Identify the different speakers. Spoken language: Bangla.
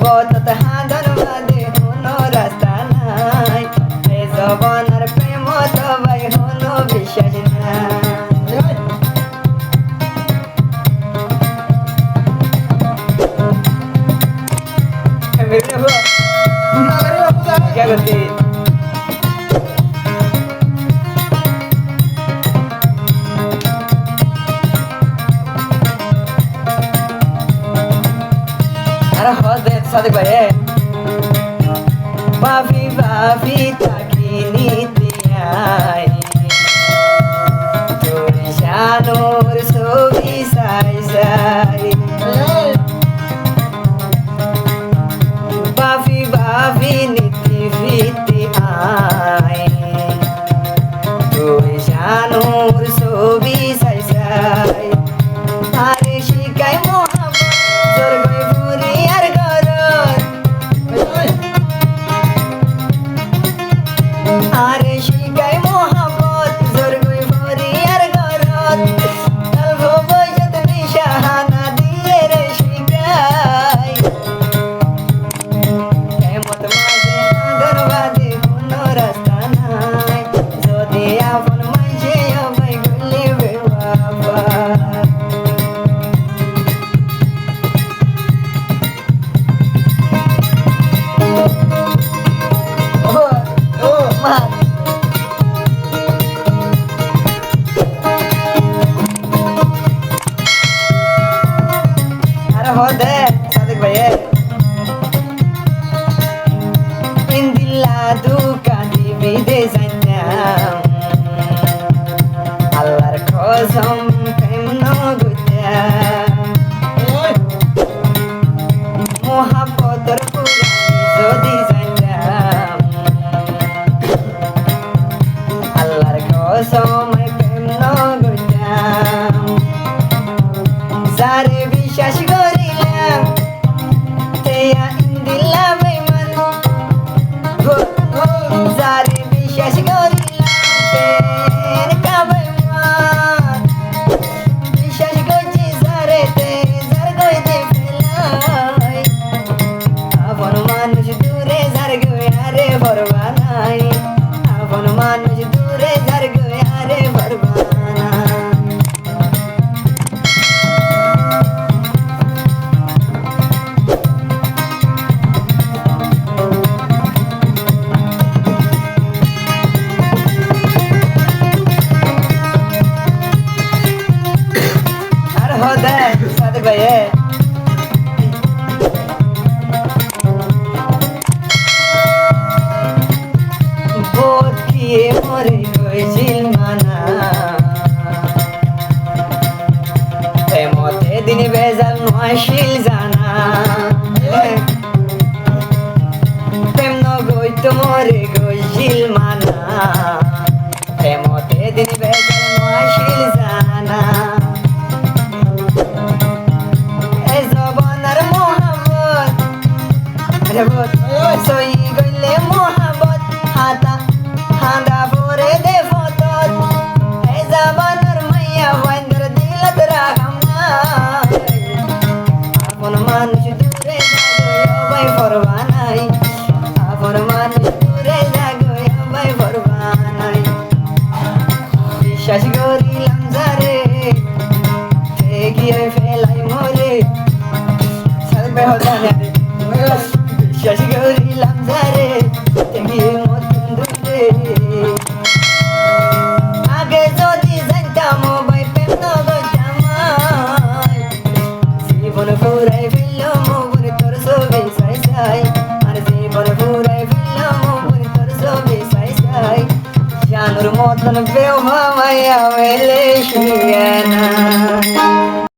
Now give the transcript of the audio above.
Speaker 1: মহব্বত হাঁদন বাদে কোনো রাস্তা নাই এই জবানার প্রেম তবাই হলো বিশ্বাস নাই क्या करती अरे हो दे सादिक भाई बाफी बाफी ताकी नीतियाई चोरी शानूर सोबी साई साई बाफी बाफी नीति फीती आई चोरी शानूर सोबी साई साई आरे शिकाय मोहब्बत जोर गई पूरी यार আরে শিকাই মোহাম্মদ জোর গই ভরি আর গরত অল্প বয়সত নিশানা দিয়ে রে শিকাই কেমত মাঝে দরবাদে কোনো রাস্তা নাই যদি আপন মাঝে অবাই গুলি Bewafa Hode, sadik bhaiya. Indilla duka dibide zanyam. Allar kozam kaimno gudya. Mohabbator purani jodi zanyam. Allar kozam kaimno gudya. Zare বিশ্বাস করিলাম তেয়া ইন্দিলা বেমান যারে বিশ্বাস করিলাম তের কাবেমান বিশ্বাস করছি যারে তে যার কইতে ফেলাই আপন মানুষ দূরে যার গয় আরে ভরবা নাই আপন মানুষ দূরে যার গয় আরে ভরবা নাই होता है सादिक भाई बोध किए मोरे कोई झिल माना मोते दिन बेजल नशिल जाना प्रेम न गई तो मोरे कोई झिल माना मोते दिन बेजल नशिल जाना soy goile mohabbat hata handa pore de fotot e zamanar maya wander dilat rahamna apon manush dure jagoy bai forbanai apon manush dure jagoy bai forbanai বিশ্বাস করিলাম যারে ঠিকই ফেলাই মরে সাথে হতা না বিশ্বাস করিলাম যারে তেগিয়ে মতন দূরে আগে যদি জানতাম ভাই প্রেম নগতাম জীবন ফুরাই ফেললাম মন তোর ছবি সাই সাই আর জীবন ফুরাই ফেললাম মন তোর ছবি সাই সাই জানুর মতন বেও মায়া মেলে শিয়ানা